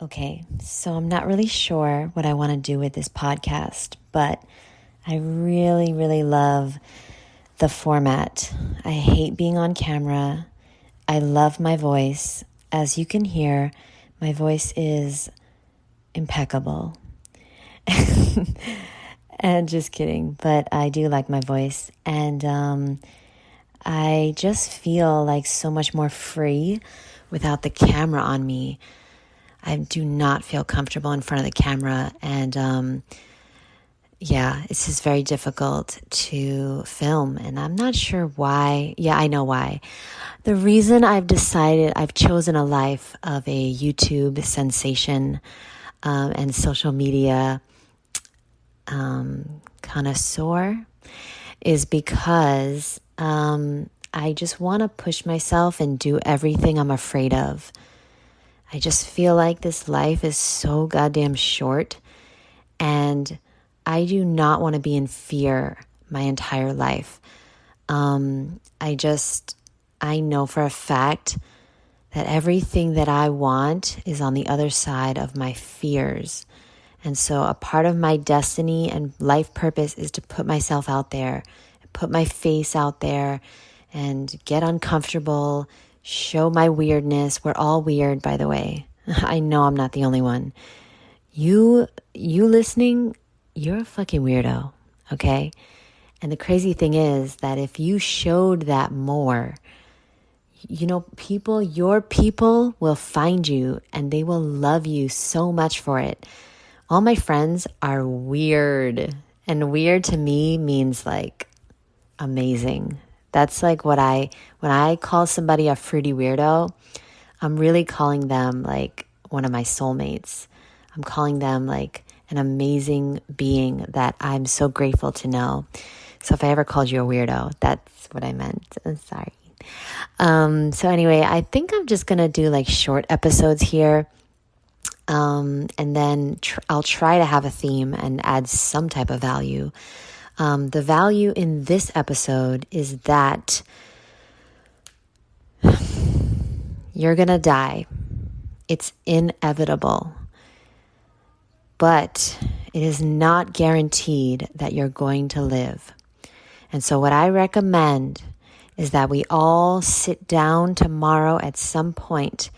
Okay, so I'm not really sure what I want to do with this podcast, but I really, really love the format. I hate being on camera. I love my voice. As you can hear, my voice is impeccable. And just kidding, but I do like my voice. And I just feel like so much more free without the camera on me. I do not feel comfortable in front of the camera. And it's just very difficult to film. And I'm not sure why. Yeah, I know why. The reason I've chosen a life of a YouTube sensation and social media connoisseur is because I just want to push myself and do everything I'm afraid of. I just feel like this life is so goddamn short, and I do not want to be in fear my entire life. I know for a fact that everything that I want is on the other side of my fears. And so a part of my destiny and life purpose is to put myself out there, put my face out there, and get uncomfortable, show my weirdness. We're all weird, by the way. I know I'm not the only one. You listening, you're a fucking weirdo, okay? And the crazy thing is that if you showed that more, your people will find you and they will love you so much for it. All my friends are weird, and weird to me means like amazing. That's like when I call somebody a fruity weirdo, I'm really calling them like one of my soulmates. I'm calling them like an amazing being that I'm so grateful to know. So if I ever called you a weirdo, that's what I meant. I'm sorry. So anyway, I think I'm just going to do like short episodes here. And then I'll try to have a theme and add some type of value. The value in this episode is that you're going to die. It's inevitable. But it is not guaranteed that you're going to live. And so what I recommend is that we all sit down tomorrow at some point,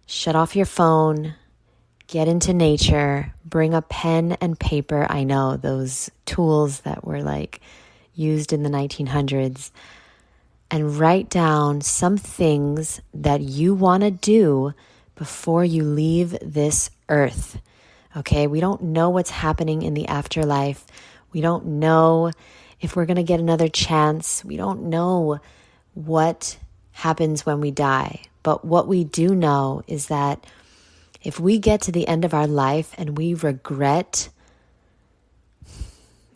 shut off your phone, get into nature, bring a pen and paper. I know those tools that were like used in the 1900s, and write down some things that you want to do before you leave this earth. Okay, we don't know what's happening in the afterlife. We don't know if we're going to get another chance. We don't know what happens when we die. But what we do know is that if we get to the end of our life and we regret,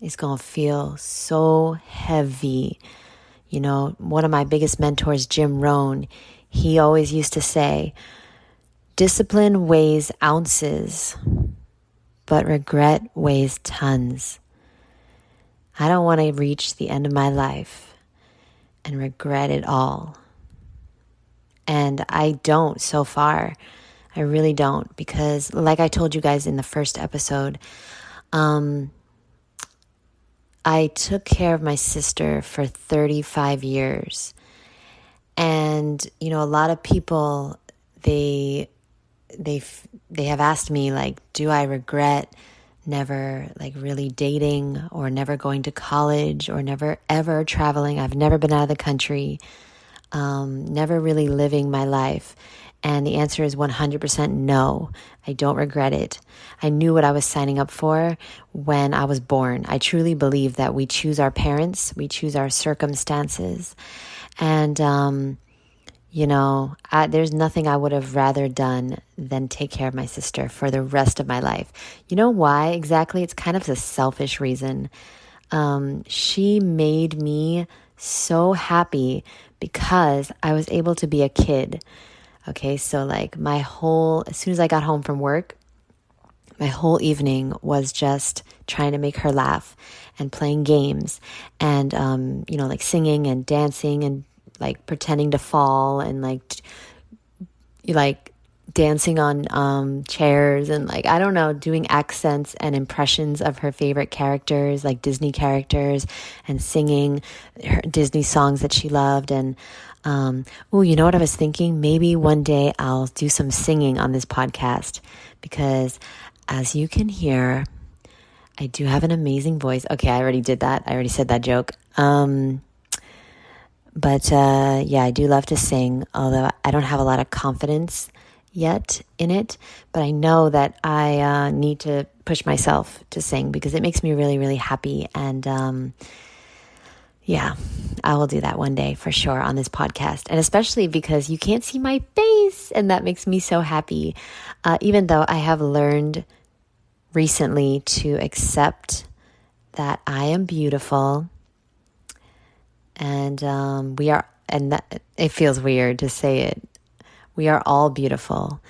it's going to feel so heavy. You know, one of my biggest mentors, Jim Rohn, he always used to say, discipline weighs ounces, but regret weighs tons. I don't want to reach the end of my life and regret it all. And I don't so far. I really don't, because like I told you guys in the first episode, I took care of my sister for 35 years. And, you know, a lot of people, they have asked me, like, do I regret never like really dating or never going to college or never ever traveling? I've never been out of the country, never really living my life. And the answer is 100% no. I don't regret it. I knew what I was signing up for when I was born. I truly believe that we choose our parents, we choose our circumstances. And, there's nothing I would have rather done than take care of my sister for the rest of my life. You know why exactly? It's kind of a selfish reason. She made me so happy because I was able to be a kid. Okay, so like as soon as I got home from work, my whole evening was just trying to make her laugh and playing games and, like singing and dancing and like pretending to fall and like dancing on chairs and like, I don't know, doing accents and impressions of her favorite characters, like Disney characters, and singing her Disney songs that she loved. And you know what I was thinking? Maybe one day I'll do some singing on this podcast, because as you can hear, I do have an amazing voice. Okay, I already did that. I already said that joke. But I do love to sing, although I don't have a lot of confidence yet in it. But I know that I need to push myself to sing, because it makes me really, really happy. And I will do that one day for sure on this podcast. And especially because you can't see my face, and that makes me so happy. Even though I have learned recently to accept that I am beautiful. And it feels weird to say it. We are all beautiful,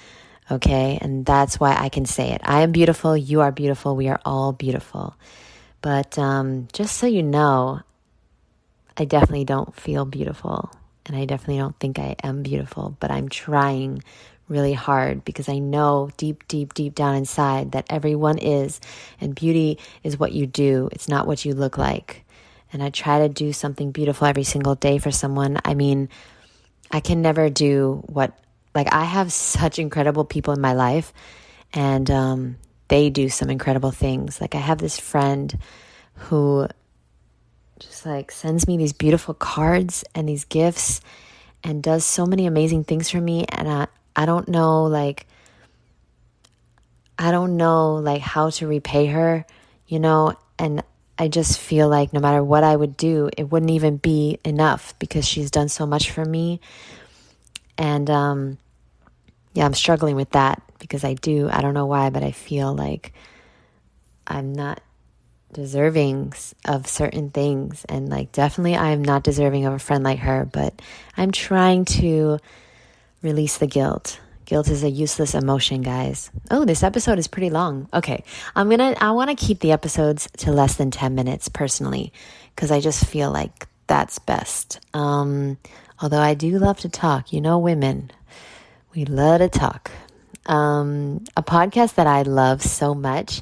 okay? And that's why I can say it. I am beautiful, you are beautiful, we are all beautiful. But just so you know, I definitely don't feel beautiful, and I definitely don't think I am beautiful, but I'm trying really hard, because I know deep, deep, deep down inside that everyone is, and beauty is what you do. It's not what you look like. And I try to do something beautiful every single day for someone. I mean, I can never do I have such incredible people in my life, and they do some incredible things. Like, I have this friend who just like sends me these beautiful cards and these gifts and does so many amazing things for me. And I don't know how to repay her, and I just feel like no matter what I would do, it wouldn't even be enough, because she's done so much for me. And I'm struggling with that, because I don't know why, but I feel like I'm not deserving of certain things. And like, definitely I'm not deserving of a friend like her, but I'm trying to release the guilt. Guilt is a useless emotion, guys. Oh, this episode is pretty long. Okay. I want to keep the episodes to less than 10 minutes personally, because I just feel like that's best. Although I do love to talk, women, we love to talk. A podcast that I love so much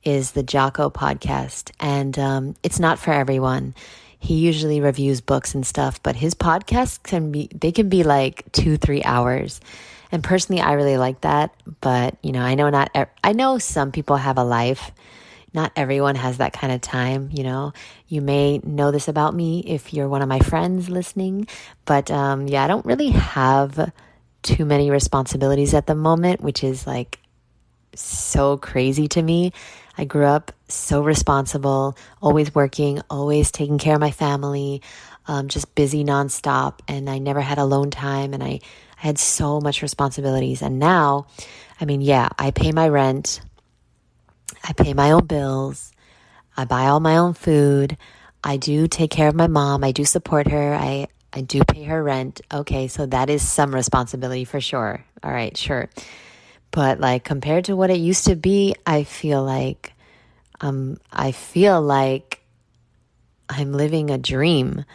is the Jocko podcast. And it's not for everyone. He usually reviews books and stuff, but his podcasts can be like 2-3 hours. And personally, I really like that. But, I know some people have a life. Not everyone has that kind of time, You may know this about me if you're one of my friends listening. But, I don't really have too many responsibilities at the moment, which is like so crazy to me. I grew up so responsible, always working, always taking care of my family, just busy nonstop. And I never had alone time. And I had so much responsibilities. And now, I pay my rent. I pay my own bills. I buy all my own food. I do take care of my mom. I do support her. I do pay her rent. Okay, so that is some responsibility for sure. All right, sure. But like, compared to what it used to be, I feel like I'm living a dream.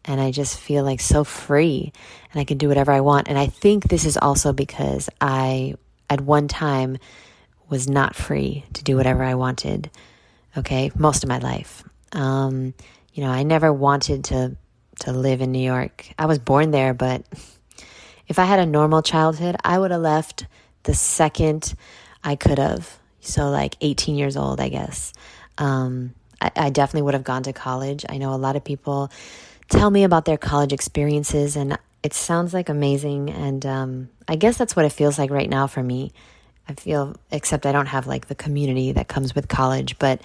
And I just feel like so free, and I can do whatever I want. And I think this is also because I, at one time, was not free to do whatever I wanted. Okay, most of my life. I never wanted to live in New York. I was born there, but if I had a normal childhood, I would have left the second I could have. So like 18 years old, I guess. I definitely would have gone to college. I know a lot of people tell me about their college experiences, and it sounds like amazing. And I guess that's what it feels like right now for me. Except I don't have like the community that comes with college, but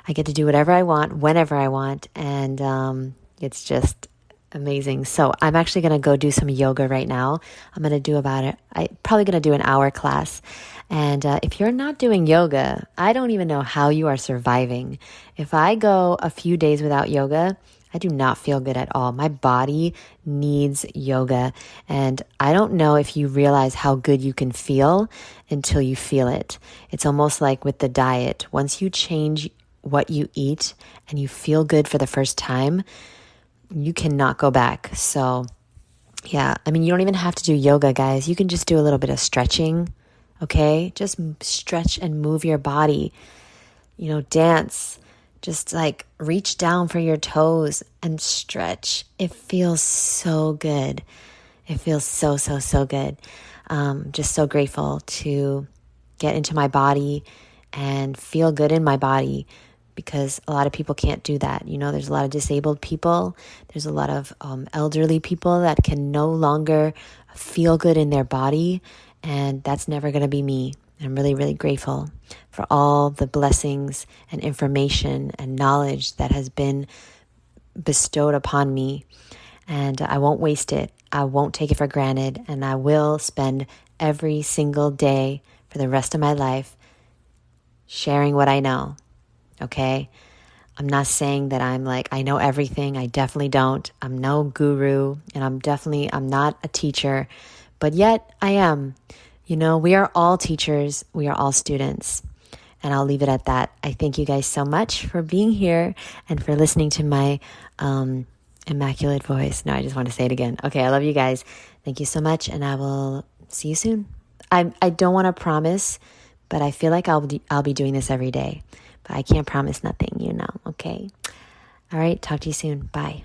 I get to do whatever I want, whenever I want. And it's just amazing. So I'm actually going to go do some yoga right now. I'm probably going to do an hour class. And if you're not doing yoga, I don't even know how you are surviving. If I go a few days without yoga, I do not feel good at all. My body needs yoga. And I don't know if you realize how good you can feel until you feel it. It's almost like with the diet. Once you change what you eat and you feel good for the first time, you cannot go back. So Yeah, I mean, you don't even have to do yoga, guys. You can just do a little bit of stretching, okay? Just stretch and move your body, dance. Just like reach down for your toes and stretch. It feels so good. It feels so, so, so good. Just so grateful to get into my body and feel good in my body, because a lot of people can't do that. There's a lot of disabled people. There's a lot of elderly people that can no longer feel good in their body. And that's never going to be me. I'm really, really grateful for all the blessings and information and knowledge that has been bestowed upon me. And I won't waste it. I won't take it for granted. And I will spend every single day for the rest of my life sharing what I know. Okay? I'm not saying that I'm like, I know everything. I definitely don't. I'm no guru, and I'm not a teacher, but yet I am. We are all teachers. We are all students. And I'll leave it at that. I thank you guys so much for being here and for listening to my immaculate voice. No, I just want to say it again. Okay, I love you guys. Thank you so much, and I will see you soon. I don't want to promise, but I feel like I'll be doing this every day. But I can't promise nothing, okay? All right, talk to you soon. Bye.